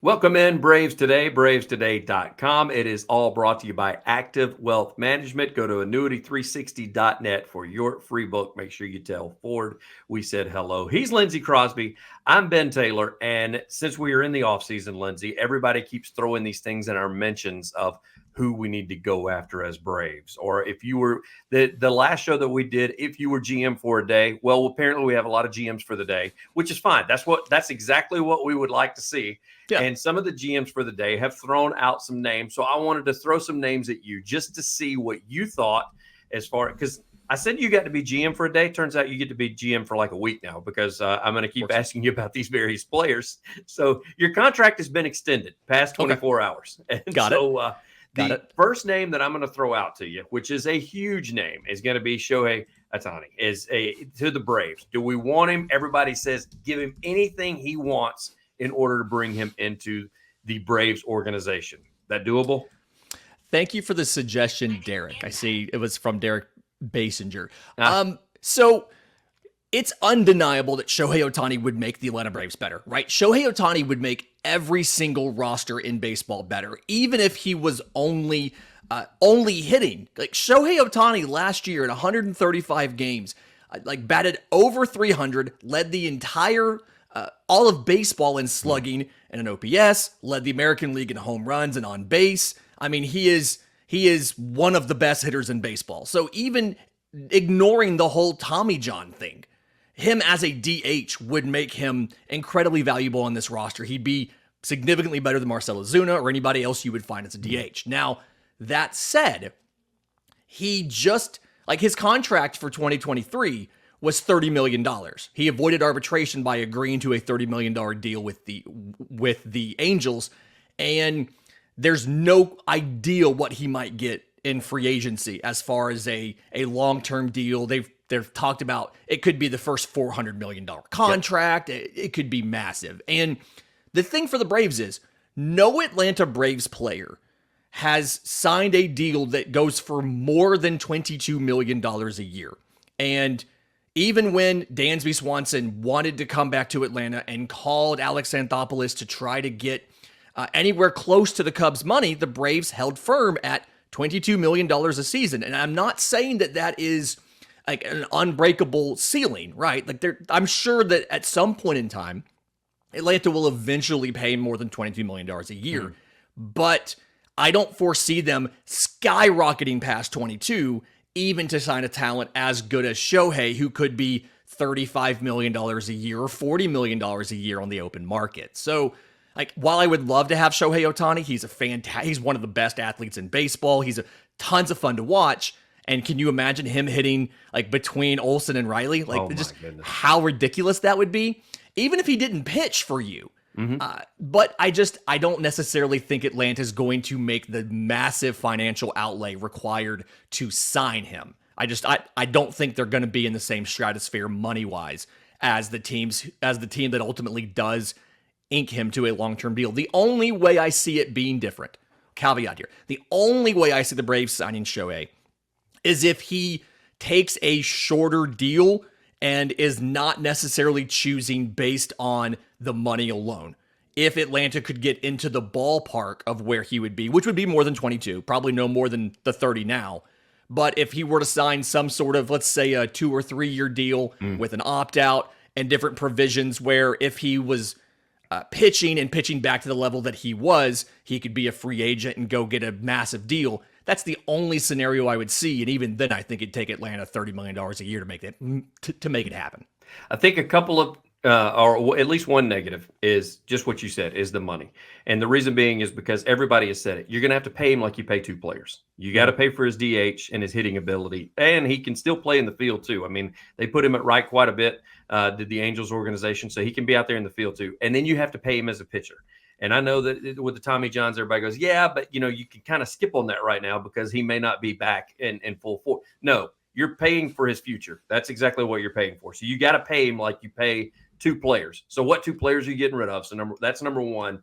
Welcome in Braves Today, bravestoday.com. It is all brought to you by Active Wealth Management. Go to annuity360.net for your free book. Make sure you tell Ford we said hello. He's Lindsay Crosby. I'm Ben Taylor. And since we are in the offseason, Lindsay, everybody keeps throwing these things in our mentions of who we need to go after as Braves. Or if you were the last show that we did, if you were GM for a day, well, apparently we have a lot of GMs for the day, which is fine. That's exactly what we would like to see. Yeah. And some of the GMs for the day have thrown out some names. So I wanted to throw some names at you just to see what you thought as far, because I said you got to be GM for a day. Turns out you get to be GM for like a week now, because I'm going to keep asking you about these various players. So your contract has been extended past 24 hours. And Got it. The first name that I'm going to throw out to you, which is a huge name, is going to be Shohei Ohtani, to the Braves. Do we want him? Everybody says give him anything he wants in order to bring him into the Braves organization. That doable? Thank you for the suggestion, Derek. I see it was from Derek Basinger. Ah. So it's undeniable that Shohei Ohtani would make the Atlanta Braves better, right? Shohei Ohtani would make every single roster in baseball better, even if he was only hitting. Like Shohei Ohtani last year in 135 games, batted over 300, led the entire all of baseball in slugging and an OPS, led the American League in home runs and on base. I mean, he is one of the best hitters in baseball. So even ignoring the whole Tommy John thing, him as a DH would make him incredibly valuable on this roster. He'd be significantly better than Marcell Ozuna or anybody else you would find as a DH. Now, that said, he just, like his contract for 2023 was $30 million. He avoided arbitration by agreeing to a $30 million deal with the Angels, and there's no idea what he might get in free agency as far as a long-term deal. They've talked about it could be the first $400 million contract. Yep. It could be massive. And the thing for the Braves is no Atlanta Braves player has signed a deal that goes for more than $22 million a year. And even when Dansby Swanson wanted to come back to Atlanta and called Alex Anthopoulos to try to get anywhere close to the Cubs' money, the Braves held firm at $22 million a season. And I'm not saying that is like an unbreakable ceiling, right? Like I'm sure that at some point in time, Atlanta will eventually pay more than $22 million a year. But I don't foresee them skyrocketing past 22, even to sign a talent as good as Shohei, who could be $35 million a year or $40 million a year on the open market. So, like, while I would love to have Shohei Ohtani, he's one of the best athletes in baseball. He's tons of fun to watch. And can you imagine him hitting like between Olsen and Riley? Like, just how ridiculous that would be, even if he didn't pitch for you. But I don't necessarily think Atlanta's going to make the massive financial outlay required to sign him. I don't think they're going to be in the same stratosphere money-wise as the team that ultimately does ink him to a long-term deal. The only way I see it being different, caveat here, the only way I see the Braves signing Shohei is if he takes a shorter deal and is not necessarily choosing based on the money alone. If Atlanta could get into the ballpark of where he would be, which would be more than 22, probably no more than the 30 now. But if he were to sign some sort of, let's say, a 2 or 3 year deal with an opt-out and different provisions where if he was pitching back to the level that he was, he could be a free agent and go get a massive deal. That's the only scenario I would see, and even then, I think it'd take Atlanta $30 million a year to make it happen. I think a couple of, or at least one negative, is just what you said, is the money. And the reason being is because everybody has said it. You're going to have to pay him like you pay 2 players. You got to pay for his DH and his hitting ability, and he can still play in the field too. I mean, they put him at right quite a bit, did the Angels organization, so he can be out there in the field too. And then you have to pay him as a pitcher. And I know that with the Tommy Johns, everybody goes, yeah, but you can kind of skip on that right now because he may not be back in full force. No, you're paying for his future. That's exactly what you're paying for. So you got to pay him like you pay 2 players. So what 2 players are you getting rid of? So that's number one,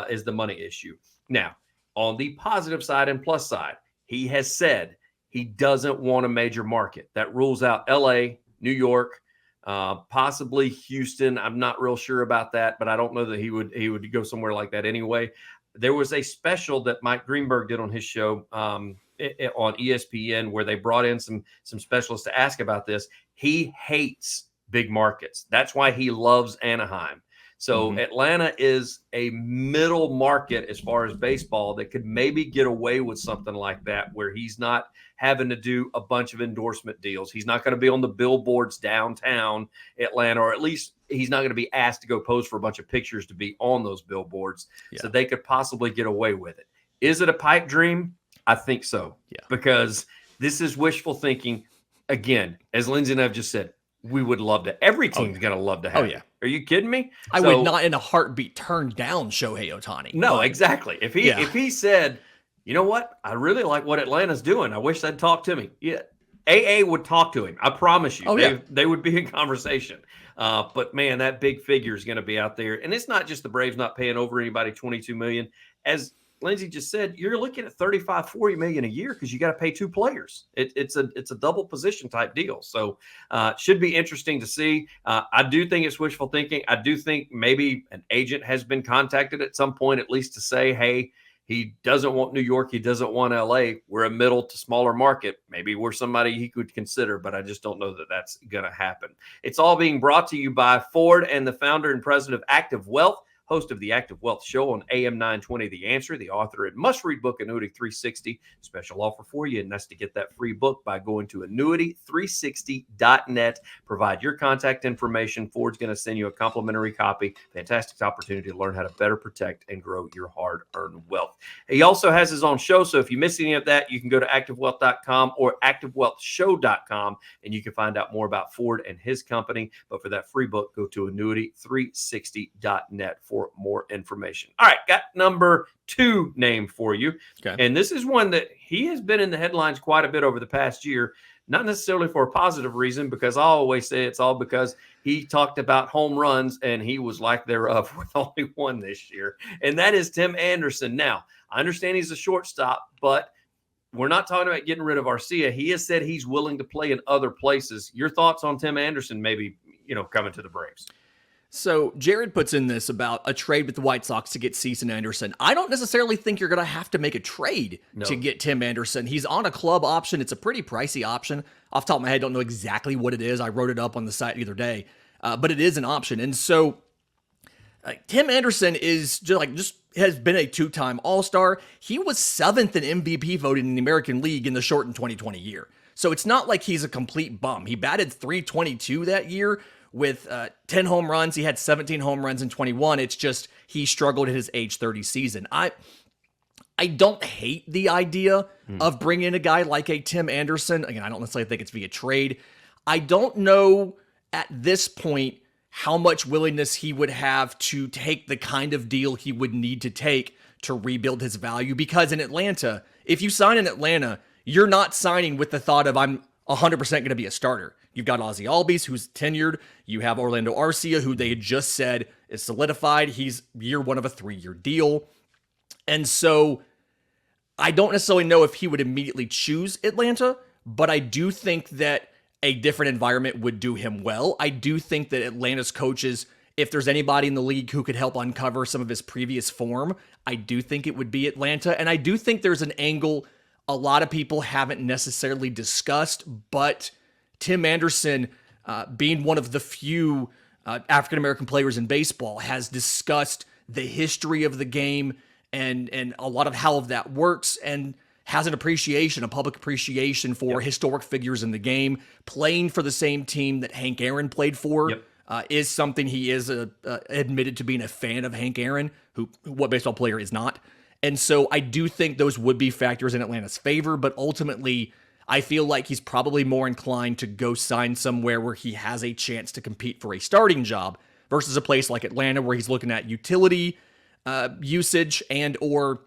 is the money issue. Now, on the positive side and plus side, he has said he doesn't want a major market. That rules out LA, New York, Possibly Houston. I'm not real sure about that, but I don't know that he would go somewhere like that anyway. There was a special that Mike Greenberg did on his show on ESPN where they brought in some specialists to ask about this. He hates big markets. That's why he loves Anaheim. So Atlanta is a middle market as far as baseball that could maybe get away with something like that, where he's not having to do a bunch of endorsement deals. He's not going to be on the billboards downtown Atlanta, or at least he's not going to be asked to go pose for a bunch of pictures to be on those billboards. Yeah. So they could possibly get away with it. Is it a pipe dream? I think so. Yeah. Because this is wishful thinking. Again, as Lindsay and I have just said, we would love to. Every team's going to love to have it. Are you kidding me? I would not in a heartbeat turn down Shohei Ohtani. No, exactly. If he said, you know what? I really like what Atlanta's doing. I wish they'd talk to me. Yeah. AA would talk to him. I promise you. They would be in conversation. But man, that big figure is going to be out there. And it's not just the Braves not paying over anybody $22 million. As Lindsay just said, you're looking at $35-40 million a year because you got to pay two players. It's a double position type deal. So should be interesting to see. I do think it's wishful thinking. I do think maybe an agent has been contacted at some point, at least to say, hey, he doesn't want New York. He doesn't want LA. We're a middle to smaller market. Maybe we're somebody he could consider, but I just don't know that that's going to happen. It's all being brought to you by Ford and the founder and president of Active Wealth, host of the Active Wealth Show on AM 920, The Answer, the author and must-read book, Annuity 360. Special offer for you, and that's to get that free book by going to annuity360.net. Provide your contact information. Ford's going to send you a complimentary copy. Fantastic opportunity to learn how to better protect and grow your hard-earned wealth. He also has his own show, so if you miss any of that, you can go to activewealth.com or activewealthshow.com, and you can find out more about Ford and his company. But for that free book, go to annuity360.net for more information. All right, got number 2 name for you. Okay. And this is one that he has been in the headlines quite a bit over the past year, not necessarily for a positive reason, because I always say it's all because he talked about home runs and he was like thereof with only one this year. And that is Tim Anderson. Now, I understand he's a shortstop, but we're not talking about getting rid of Arcia. He has said he's willing to play in other places. Your thoughts on Tim Anderson maybe, coming to the Braves? So Jared puts in this about a trade with the White Sox to get Cease and Anderson. I don't necessarily think you're going to have to make a trade to get Tim Anderson. He's on a club option. It's a pretty pricey option. Off the top of my head, I don't know exactly what it is. I wrote it up on the site the other day, but it is an option. And so Tim Anderson is just has been a 2-time All-Star. He was 7th in MVP voting in the American League in the shortened 2020 year. So it's not like he's a complete bum. He batted .322 that year with 10 home runs. He had 17 home runs in 21. It's just he struggled in his age 30 season. I don't hate the idea of bringing in a guy like a Tim Anderson. Again, I don't necessarily think it's via trade. I don't know at this point how much willingness he would have to take the kind of deal he would need to take to rebuild his value. Because in Atlanta, if you sign in Atlanta, you're not signing with the thought of I'm 100% going to be a starter. You've got Ozzie Albies, who's tenured. You have Orlando Arcia, who they had just said is solidified. He's year 1 of a 3-year deal. And so I don't necessarily know if he would immediately choose Atlanta, but I do think that a different environment would do him well. I do think that Atlanta's coaches, if there's anybody in the league who could help uncover some of his previous form, I do think it would be Atlanta. And I do think there's an angle a lot of people haven't necessarily discussed, but Tim Anderson, being one of the few African-American players in baseball, has discussed the history of the game and a lot of how that works, and has an appreciation, a public appreciation for historic figures in the game. Playing for the same team that Hank Aaron played for is something he is admitted to being a fan of Hank Aaron, who what baseball player is not. And so I do think those would be factors in Atlanta's favor, but ultimately I feel like he's probably more inclined to go sign somewhere where he has a chance to compete for a starting job versus a place like Atlanta where he's looking at utility usage and or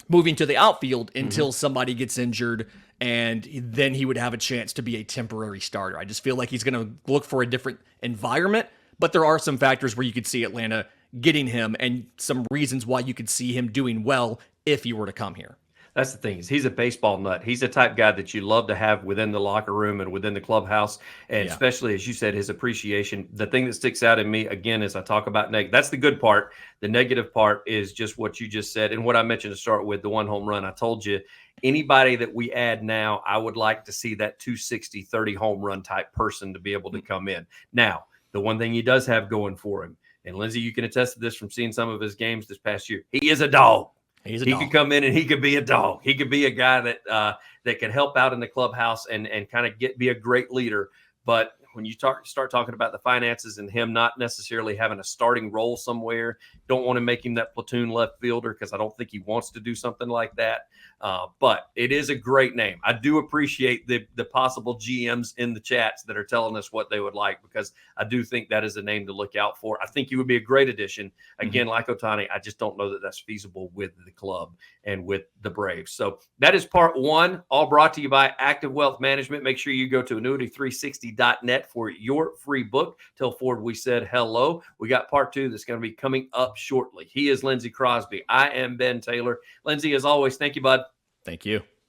moving to the outfield until somebody gets injured, and then he would have a chance to be a temporary starter. I just feel like he's going to look for a different environment, but there are some factors where you could see Atlanta getting him and some reasons why you could see him doing well if he were to come here. That's the thing is he's a baseball nut. He's the type guy that you love to have within the locker room and within the clubhouse. And especially, as you said, his appreciation. The thing that sticks out in me, again, as I talk about that's the good part. The negative part is just what you just said. And what I mentioned to start with, the one home run. I told you, anybody that we add now, I would like to see that 260, 30 home run type person to be able to come in. Now, the one thing he does have going for him, and Lindsay, you can attest to this from seeing some of his games this past year, he is a dog. He could come in and he could be a dog. He could be a guy that that could help out in the clubhouse and kind of be a great leader. But when you start talking about the finances and him not necessarily having a starting role somewhere, don't want to make him that platoon left fielder because I don't think he wants to do something like that. But it is a great name. I do appreciate the possible GMs in the chats that are telling us what they would like, because I do think that is a name to look out for. I think he would be a great addition. Again, like Ohtani, I just don't know that that's feasible with the club and with the Braves. So that is part one, all brought to you by Active Wealth Management. Make sure you go to annuity360.net for your free book. Tell Ford we said hello. We got part two that's going to be coming up shortly. He is Lindsay Crosby. I am Ben Taylor. Lindsay, as always, thank you, bud. Thank you.